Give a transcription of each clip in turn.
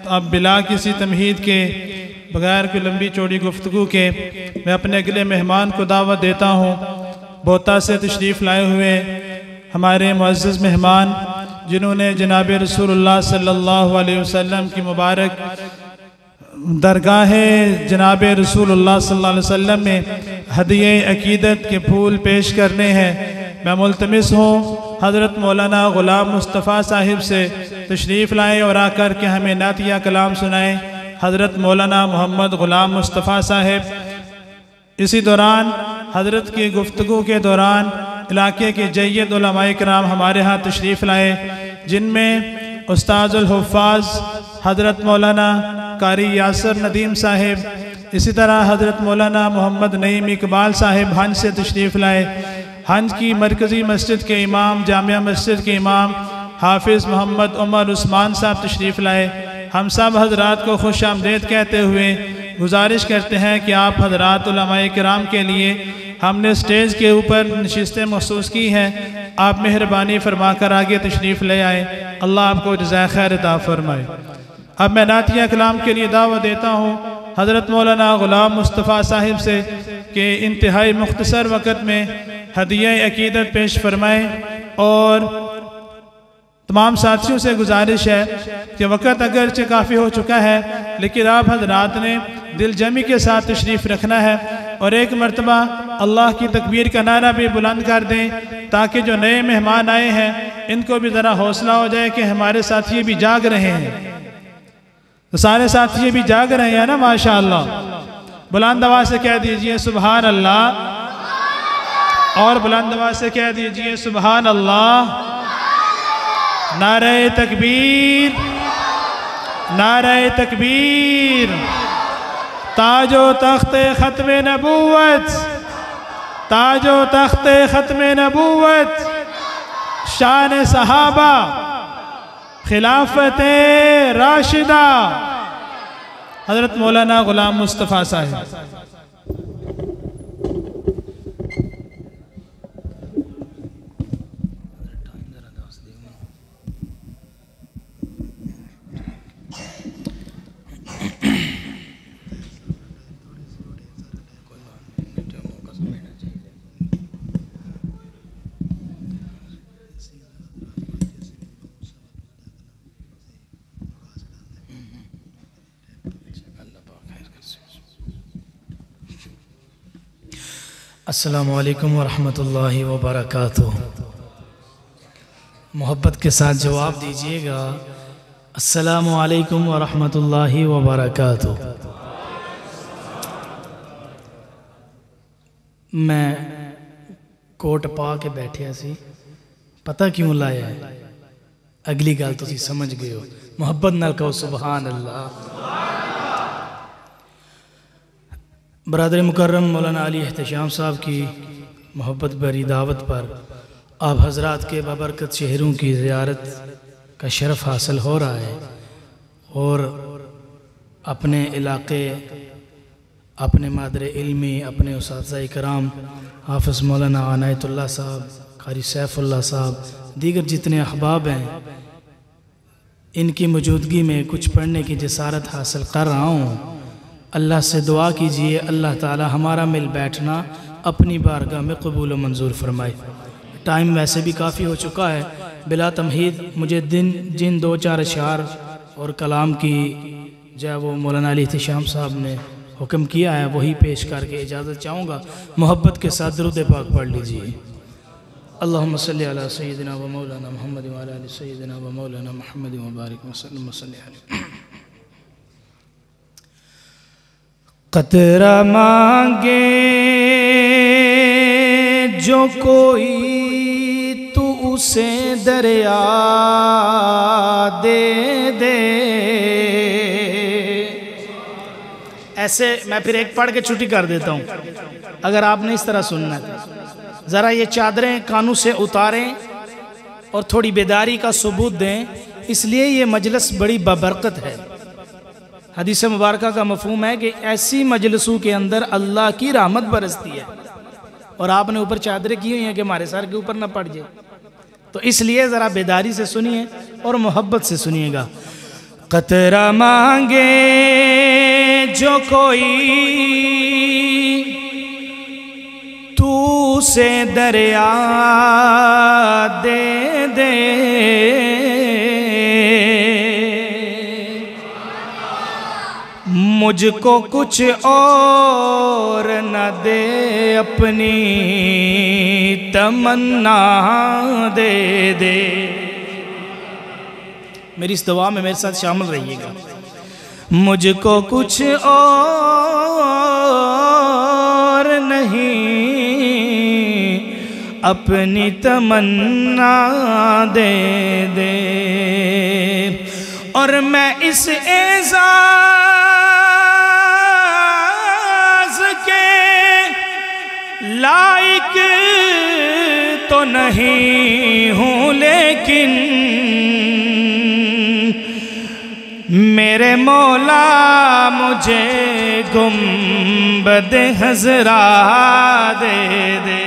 اب بلا کسی تمہید کے بغیر کوئی لمبی چوڑی گفتگو کے میں اپنے اگلے مہمان کو دعوت دیتا ہوں۔ بوتا سے تشریف لائے ہوئے ہمارے معزز مہمان جنہوں نے جناب رسول اللہ صلی اللہ علیہ وسلم کی مبارک درگاہ جناب رسول اللہ صلی اللہ علیہ وسلم میں ہدیہ عقیدت کے پھول پیش کرنے ہیں۔ میں ملتمس ہوں حضرت مولانا غلام مصطفیٰ صاحب سے تشریف لائیں اور آ کر کے ہمیں نعتیہ کلام سنائیں۔ حضرت مولانا محمد غلام مصطفیٰ صاحب اسی دوران حضرت کی گفتگو کے دوران علاقے کے جید علماء کرام ہمارے ہاں تشریف لائے، جن میں استاذ الحفاظ حضرت مولانا قاری یاسر ندیم صاحب، اسی طرح حضرت مولانا محمد نعیم اقبال صاحب ہنج سے تشریف لائے۔ ہنج کی مرکزی مسجد کے امام، جامعہ مسجد کے امام حافظ محمد عمر عثمان صاحب تشریف لائے۔ ہم سب حضرات کو خوش آمدید کہتے ہوئے گزارش کرتے ہیں کہ آپ حضرات علماء کرام کے لیے ہم نے سٹیج کے اوپر نشستیں مخصوص کی ہیں، آپ مہربانی فرما کر آگے تشریف لے آئیں۔ اللہ آپ کو جزائے خیر عطا فرمائے۔ اب میں نعتیہ کلام کے لیے دعوت دیتا ہوں حضرت مولانا غلام مصطفیٰ صاحب سے کہ انتہائی مختصر وقت میں ہدیہ عقیدت پیش فرمائیں، اور تمام ساتھیوں سے گزارش ہے کہ وقت اگرچہ کافی ہو چکا ہے لیکن آپ حضرات نے دل جمی کے ساتھ تشریف رکھنا ہے، اور ایک مرتبہ اللہ کی تکبیر کا نعرہ بھی بلند کر دیں تاکہ جو نئے مہمان آئے ہیں ان کو بھی ذرا حوصلہ ہو جائے کہ ہمارے ساتھی بھی جاگ رہے ہیں۔ تو سارے ساتھی بھی جاگ رہے ہیں نا ماشاءاللہ؟ بلند آواز سے کہہ دیجئے سبحان اللہ، اور بلند آواز سے کہہ دیجئے سبحان اللہ۔ نعرہ تکبیر، نعرہ تکبیر۔ تاج و تخت ختم نبوت، تاج و تخت ختم نبوت، شان صحابہ، خلافت راشدہ، حضرت مولانا غلام مصطفیٰ صاحب۔ السلام علیکم ورحمۃ اللہ وبرکاتہ۔ محبت کے ساتھ جواب دیجئے گا السلام علیکم ورحمۃ اللہ وبرکاتہ۔ میں کوٹ پا کے بیٹھے سی، پتہ کیوں لایا ہے؟ اگلی گل تسی سمجھ گئے ہو، محبت نال کہو سبحان اللہ۔ برادر مکرم مولانا علی احتشام صاحب کی محبت بھری دعوت پر آپ حضرات کے بابرکت شہروں کی زیارت کا شرف حاصل ہو رہا ہے، اور اپنے علاقے، اپنے مادر علمی، اپنے اساتذہ کرام حافظ مولانا عنایت اللہ صاحب، قاری سیف اللہ صاحب، دیگر جتنے احباب ہیں، ان کی موجودگی میں کچھ پڑھنے کی جسارت حاصل کر رہا ہوں۔ اللہ سے دعا کیجئے اللہ تعالی ہمارا مل بیٹھنا اپنی بارگاہ میں قبول و منظور فرمائے۔ ٹائم ویسے بھی کافی ہو چکا ہے، بلا تمہید مجھے جن دو چار اشعار اور کلام کی جو وہ مولانا علی احتشام صاحب نے حکم کیا ہے وہی پیش کر کے اجازت چاہوں گا۔ محبت کے ساتھ درود پاک پڑھ لیجئے۔ اللہم صلی علی سیدنا و مولانا محمد و علی سیدنا و مولانا محمد و بارک وسلم صلی علیہ۔ قطرہ مانگے جو کوئی تو اسے دریا دے دے۔ ایسے میں پھر ایک پڑھ کے چھٹی کر دیتا ہوں اگر آپ نے اس طرح سننا ہے۔ ذرا یہ چادریں کانوں سے اتاریں اور تھوڑی بیداری کا ثبوت دیں، اس لیے یہ مجلس بڑی بابرکت ہے۔ حدیث مبارکہ کا مفہوم ہے کہ ایسی مجلسوں کے اندر اللہ کی رحمت برستی ہے، اور آپ نے اوپر چادریں کی ہوئی ہیں کہ ہمارے سر کے اوپر نہ پڑ جائے، تو اس لیے ذرا بیداری سے سنیے اور محبت سے سنیے گا۔ قطرہ مانگے جو کوئی تو سے دریا دے دے، مجھ کو کچھ اور نہ دے، اپنی تمنا دے دے۔ میری اس دعا میں میرے ساتھ شامل رہیے گا۔ مجھ کو کچھ اور نہیں، اپنی تمنا دے دے، اور میں اس اعزاز کے لائق تو نہیں ہوں، لیکن میرے مولا مجھے گنبد خضرا دے دے،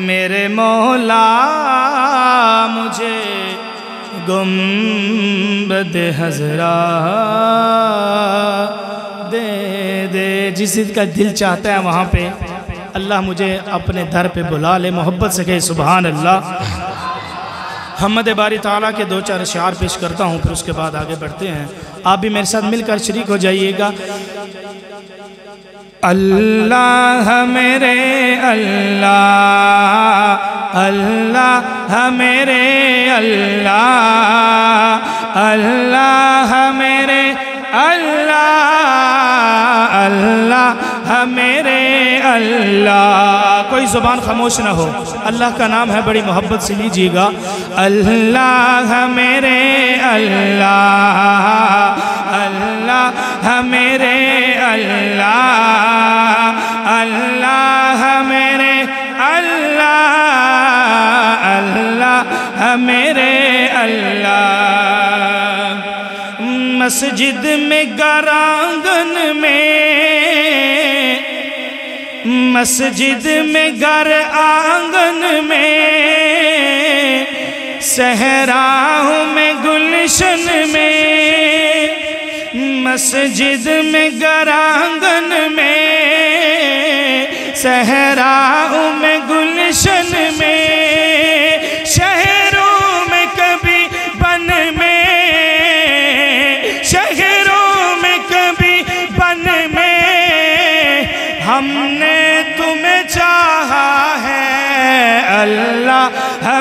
میرے مولا مجھے گنبد خضرا دے دے۔ جس چیز کا دل چاہتا ہے وہاں پہ اللہ مجھے اپنے در پہ بلا لے، محبت سے کہے سبحان اللہ۔ حمد باری تعالیٰ کے 2-4 اشعار پیش کرتا ہوں، پھر اس کے بعد آگے بڑھتے ہیں۔ آپ بھی میرے ساتھ مل کر شریک ہو جائیے گا۔ اللہ میرے اللہ، اللہ میرے اللہ، اللہ میرے اللہ، اللہ میرے اللہ۔ کوئی زبان خاموش نہ ہو، اللہ کا نام ہے، بڑی محبت سے لیجیے گا۔ اللہ میرے اللہ، اللہ میرے اللہ، اللہ میرے اللہ، اللہ میرے اللہ۔ مسجد میں گر آنگن میں، مسجد میں گر آنگن میں، صحراؤں میں گلشن میں، مسجد میں گر آنگن میں، صحراؤں میں گلشن میں، شہروں میں کبھی بن میں، شہروں میں کبھی بن میں، ہم نے تمہیں چاہا ہے اللہ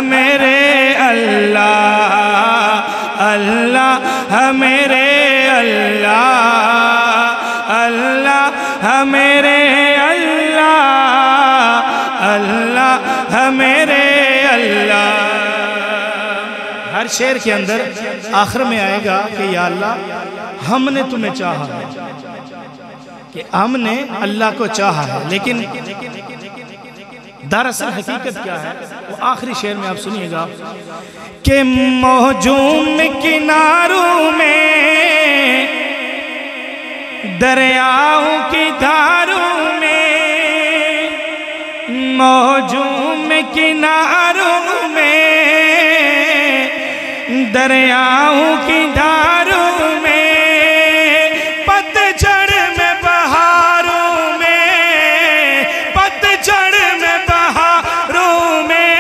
میرے اللہ، اللہ میرے اللہ، اللہ میرے اللہ، اللہ میرے اللہ۔ ہر شعر کے اندر آخر میں آئے گا کہ یا اللہ ہم نے تمہیں چاہا ہے، کہ ہم نے اللہ کو چاہا ہے، لیکن دراصل حقیقت کیا ہے وہ آخری شعر میں آپ سنیے گا کہ موجوں کناروں میں، دریاؤں کی دھاروں میں، موجوں کناروں میں، دریاؤں کی دھاروں میں، پتجھڑ میں بہاروں میں، پتجھڑ میں بہاروں میں،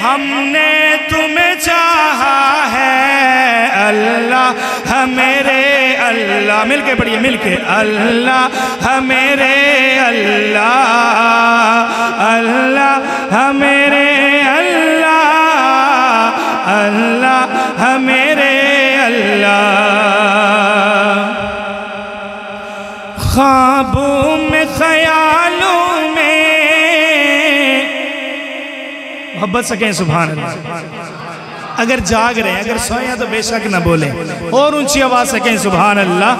ہم نے تمہیں چاہا ہے اللہ میرے اللہ۔ مل کے پڑھیے، مل کے، اللہ میرے اللہ، اللہ میرے اللہ، اللہ میرے اللہ۔ خوابوں میں خیالوں میں، محبت سے کہیں سبحان اللہ۔ اگر جاگ رہے ہیں، اگر سوئے ہیں تو بے شک نہ بولیں، اور اونچی آواز سے کہیں سبحان اللہ۔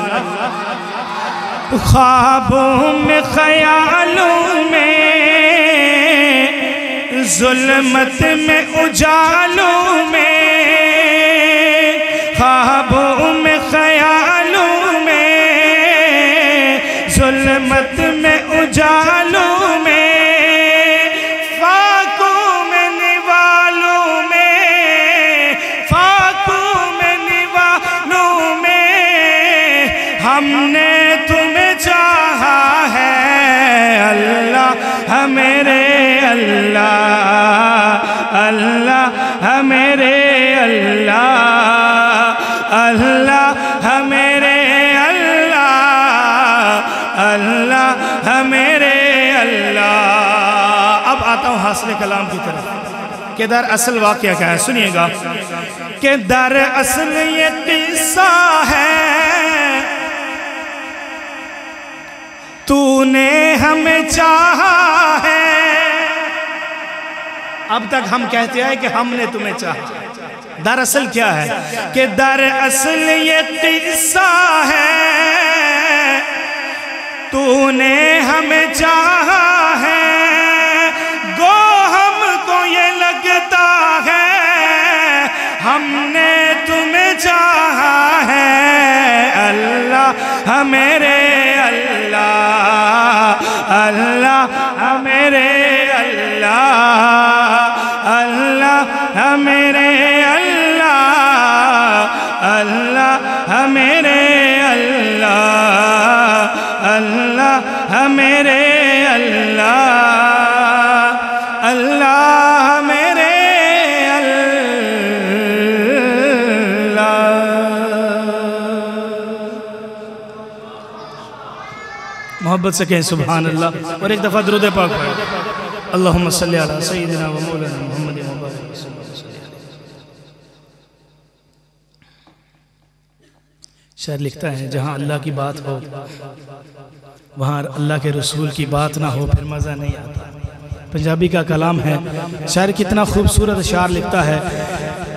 خوابوں میں خیالوں میں، ظلمت میں اجالوں میں، خوابوں میں خیالوں میں، ظلمت میں اجالوں میں، فاقوں میں نوالوں میں، فاقوں اللہ اللہ میرے اللہ اللہ میرے اللہ اللہ میرے اللہ۔ اب آتا ہوں حاصل کلام کی طرف کہ در اصل واقعہ کیا ہے، سنیے گا کہ در اصل یہ قصہ ہے تو نے ہمیں چاہا ہے۔ اب تک ہم کہتے ہیں کہ ہم نے تمہیں چاہا، دراصل کیا ہے کہ دراصل یہ قصہ ہے تو نے ہمیں چاہا ہے، گو ہم کو یہ لگتا ہے ہم نے تمہیں چاہا ہے۔ اللہ میرے اللہ اللہ میرے اللہ اللہ میرے اللہ اللہ میرے اللہ اللہ میرے اللہ اللہ میرے محبت سے کہیں سبحان اللہ، اور ایک دفعہ درود پاک پڑھیں اللہم صلی علی سیدنا و مولانا محمد مبارک صلی اللہ علیہ وسلم۔ شاعر لکھتا ہے جہاں اللہ کی بات ہو وہاں اللہ کے رسول کی بات نہ ہو پھر مزہ نہیں آتا۔ پنجابی کا کلام ہے، شاعر کتنا خوبصورت شعر لکھتا ہے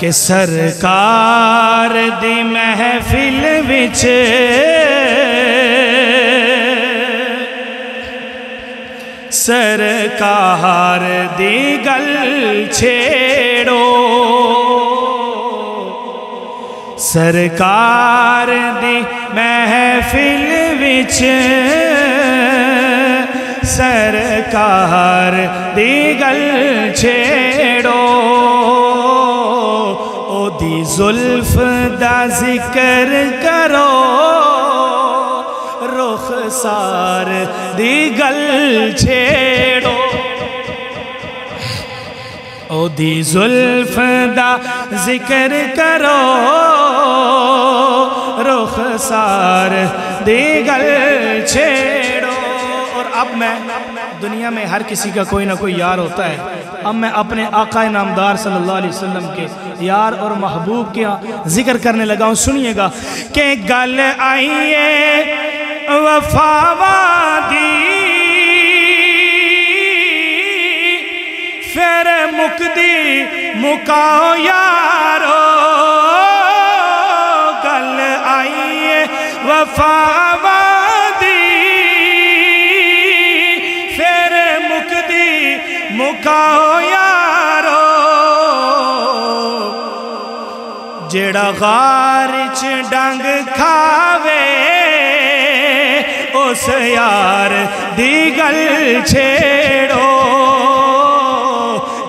کہ سرکار دی محفل وچ سرکار دی گل چھیڑو، سرکار دی محفل وچ سرکار دی گل چھیڑو، او دی زلف دا ذکر کرو، رخسار دی گل چھیڑو، او دی زلف دا ذکر کرو، رخسار دی گل چھیڑو۔ اور اب میں دنیا میں ہر کسی کا کوئی نہ کوئی یار ہوتا ہے، اب میں اپنے آقا نامدار صلی اللہ علیہ وسلم کے یار اور محبوب کے ذکر کرنے لگا ہوں۔ سنیے گا کہ گل آئیے وفا وادی پھر مکدی مکاؤ یارو، گل آئیے وفا وادی پھر مکدی مکاؤ یارو، جیڑا غار چ ڈنگ کھاوے اس یار دی گل چھیڑو،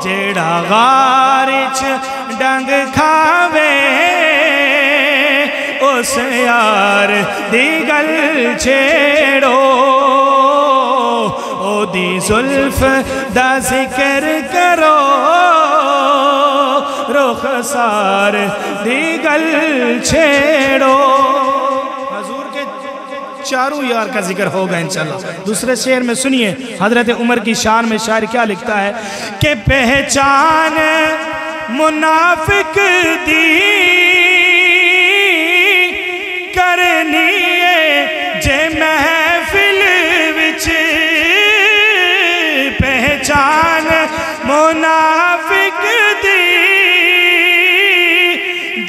جیڑا غار چ ڈنگ کھاوے اس یار دی گل چھیڑو، او دی زلف دا ذکر کرو، رخسار دی گل چھیڑو۔ حضور کے چاروں یار کا ذکر ہوگا انشاءاللہ۔ دوسرے شعر میں سنیے حضرت عمر کی شان میں شاعر کیا لکھتا ہے کہ پہچان منافق دی کرنی ہے جے محفل وچ، پہچان منافق دی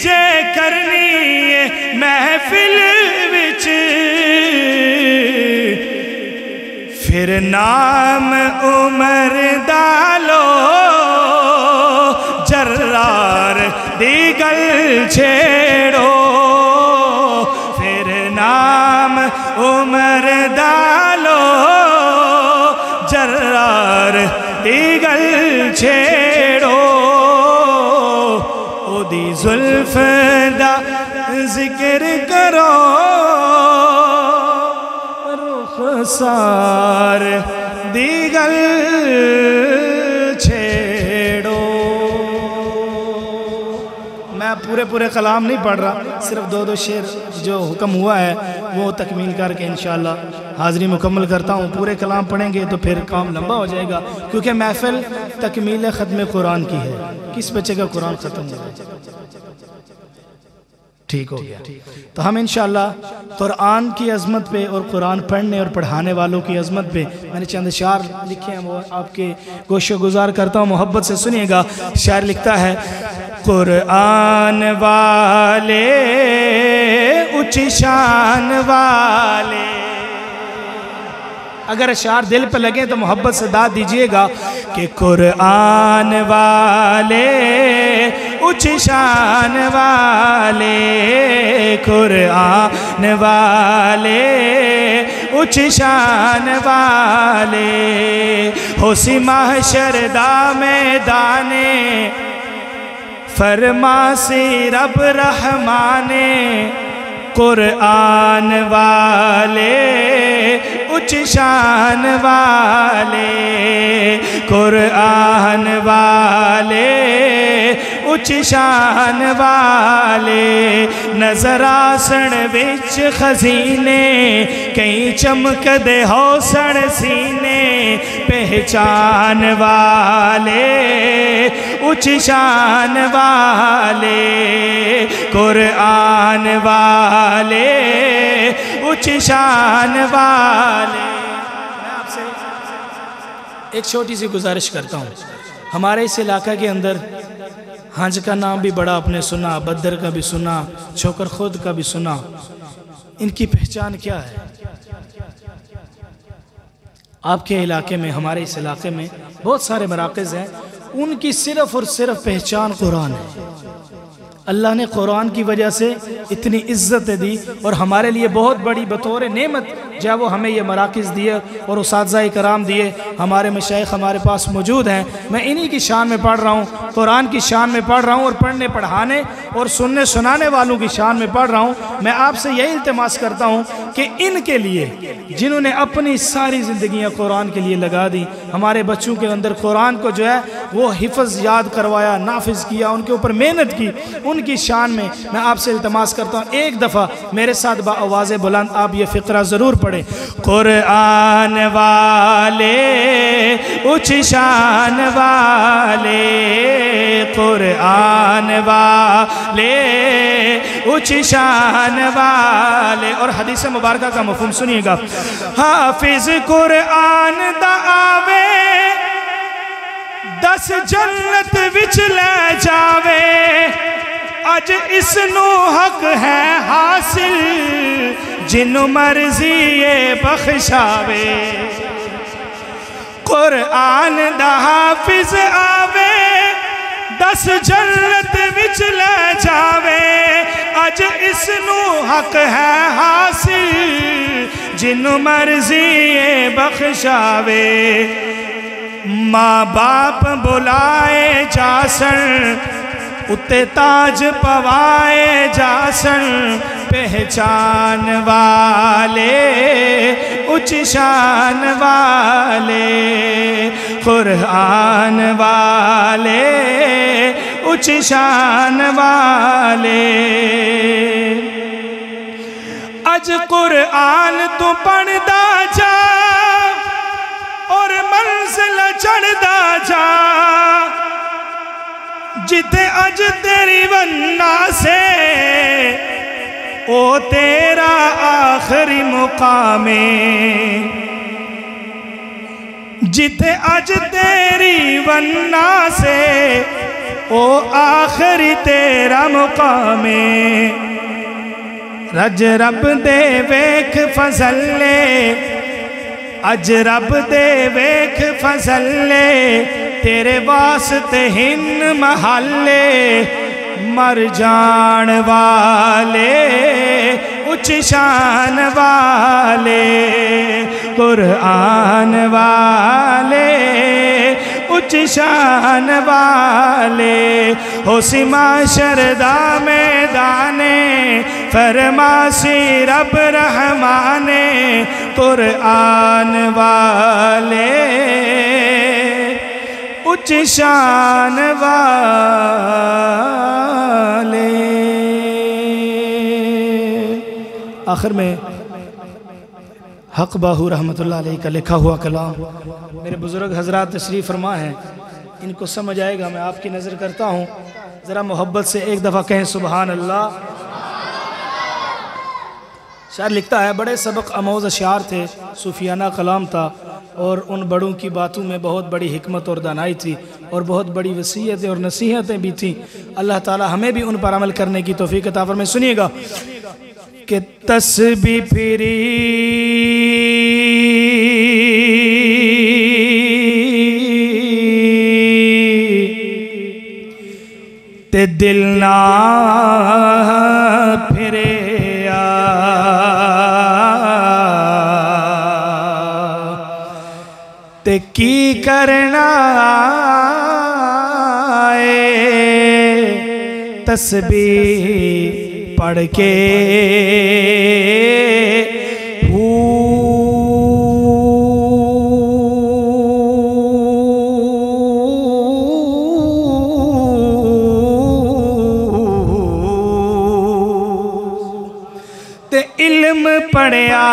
جے کرنی ہے محفل وچ، پھر نام عمر دالو جرار دی گل چھیڑو، پھر نام عمر دالو جرار دی گل چھیڑو، او دی زلف دا ذکر کرو، رخسار دی گل پورے کلام نہیں پڑھ رہا، صرف 2 شعر جو حکم ہوا ہے وہ تکمیل کر کے انشاءاللہ حاضری مکمل کرتا ہوں۔ پورے کلام پڑھیں گے تو پھر کام لمبا ہو جائے گا، کیونکہ محفل تکمیل ختم قرآن کی ہے۔ کس بچے کا قرآن ختم ہو جائے؟ ٹھیک ہو گیا۔ تو ہم انشاءاللہ قرآن کی عظمت پہ اور قرآن پڑھنے اور پڑھانے والوں کی عظمت پہ میں نے چند اشعار لکھے ہیں، وہ آپ کے گوش و گزار کرتا ہوں، محبت سے سنیے گا۔ شاعر لکھتا ہے: قرآن والے اونچ شان والے۔ اگر اشعار دل پہ لگیں تو محبت سے داد دیجئے گا کہ قرآن والے اونچ شان والے، قرآن والے اونچ شان والے، ہو سی محشر دا میدانے، فرماسی رب رحمانے، قرآن والے اونچ شان والے، قرآن والے اونچ شان والے، نظر آسن وچ خزینے، کئی چمک دے ہوسن سینے، پہچان والے اونچ شان والے، قرآن والے اونچ شان والے۔ میں آپ سے ایک چھوٹی سی گزارش کرتا ہوں، ہمارے اس علاقہ کے اندر ہنج کا نام بھی بڑا آپ نے سنا، بدر کا بھی سنا، چھوکر خود کا بھی سنا، ان کی پہچان کیا ہے؟ آپ کے علاقے میں، ہمارے اس علاقے میں بہت سارے مراکز ہیں، ان کی صرف اور صرف پہچان قرآن ہے۔ اللہ نے قرآن کی وجہ سے اتنی عزت دی اور ہمارے لیے بہت بڑی بطور نعمت جب وہ ہمیں یہ مراکز دیے اور اساتذہ کرام دیے، ہمارے مشائخ ہمارے پاس موجود ہیں۔ میں انہی کی شان میں پڑھ رہا ہوں، قرآن کی شان میں پڑھ رہا ہوں، اور پڑھنے پڑھانے اور سننے سنانے والوں کی شان میں پڑھ رہا ہوں۔ میں آپ سے یہی التماس کرتا ہوں کہ ان کے لیے جنہوں نے اپنی ساری زندگیاں قرآن کے لیے لگا دی، ہمارے بچوں کے اندر قرآن کو جو ہے وہ حفظ یاد کروایا، نافذ کیا، ان کے اوپر محنت کی، ان کی شان میں میں آپ سے التماس کرتا ہوں ایک دفعہ میرے ساتھ با آواز بلند آپ یہ فقرہ ضرور پڑھیں۔ قرآن والے اونچ شان والے، قرآن والے اونچ شان والے۔ اور حدیث مبارکہ کا مفہوم سنیے گا: حافظ قرآن دا آوے 10 جنت وچ لے جاوے، اج اس نو حق ہے حاصل جنو مرضی بخشاوے۔ قرآن دا حافظ آوے 10 جنت وچ لے جاوے، اج اس نو حق ہے حاصل جنو مرضی بخشاوے۔ ماں باپ بلائے جاسن، اتے تاج پوائے جاسن، پہچان والے اونچ شان والے، قرآن والے اونچ شان والے۔ اج قرآن تو پڑھدا جا اور منزل چڑھدا جا، جتے اج تیری وننا سے او تیرا آخری مقام ہے، جتے اج تیری وننا سے او آخری تیرا مقام ہے۔ رج رب دے ویکھ فضل لے، اج رب دے ویکھ فضل لے، تیرے واسطے ہن محلے، مر جان والے اونچ شان والے، قرآن والے اونچ شان والے، ہو سی محشر دا میدانے، فرماسی رب رحمانے، قرآن والے اونچ شان والے۔ آخر میں حق باہو رحمۃ اللہ علیہ کا لکھا ہوا کلام میرے بزرگ حضرات تشریف فرما ہیں، ان کو سمجھ آئے گا، میں آپ کی نظر کرتا ہوں، ذرا محبت سے ایک دفعہ کہیں سبحان اللہ۔ شاعر لکھتا ہے بڑے سبق آموز اشعار تھے، صوفیانہ کلام تھا، اور ان بڑوں کی باتوں میں بہت بڑی حکمت اور دانائی تھی، اور بہت بڑی وصیتیں اور نصیحتیں بھی تھیں۔ اللہ تعالی ہمیں بھی ان پر عمل کرنے کی توفیق عطا فرمائے۔ سنیے گا کہ تسبیح پھری تے دل نہ پھرے تے کی کرنا ہے تسبیح پڑھ کے تے علم پڑھیا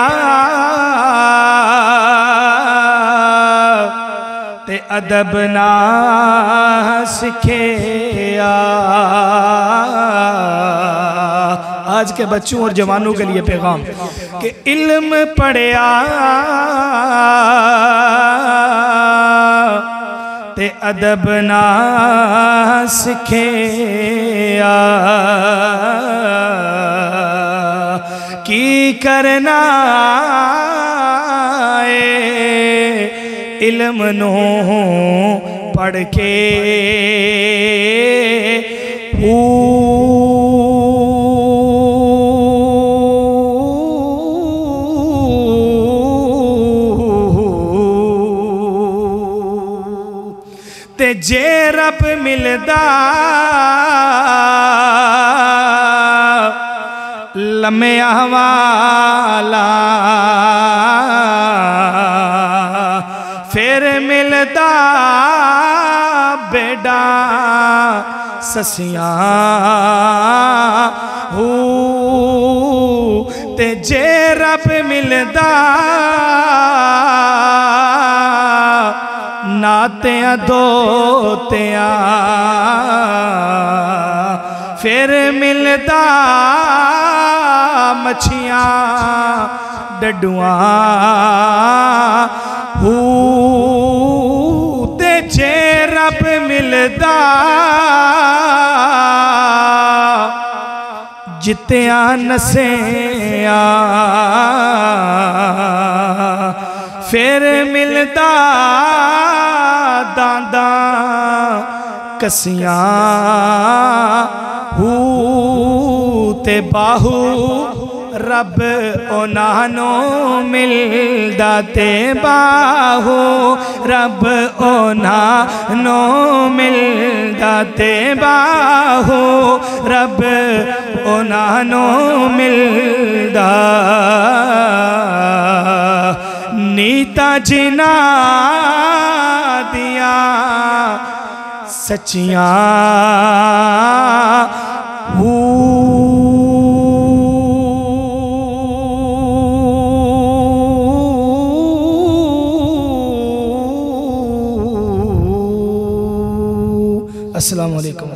تے ادب نہ سکھیا۔ آج کے بچوں اور جوانوں کے لیے پیغام کہ علم پڑھیا تے ادب نہ سکھیا، کی کرنا ہے علم نو پڑھ کے تے جے رب ملدا لمحہ والا پھر ملدا بیڈا سسیاں ہو تے جے رب ملدا ناتیاں دوتیاں پھر ملدا مچھیاں ڈڈواں ہو تے جے رب ملدا جتیاں نسیاں پھر ملدا دانداں کسیاں ہو تے باہو رب اونانو ملدا تے باہو رب اونانو ملدا تے باہو رب اونانو ملدا نیتا جنا دیا سچیاں السلام علیکم۔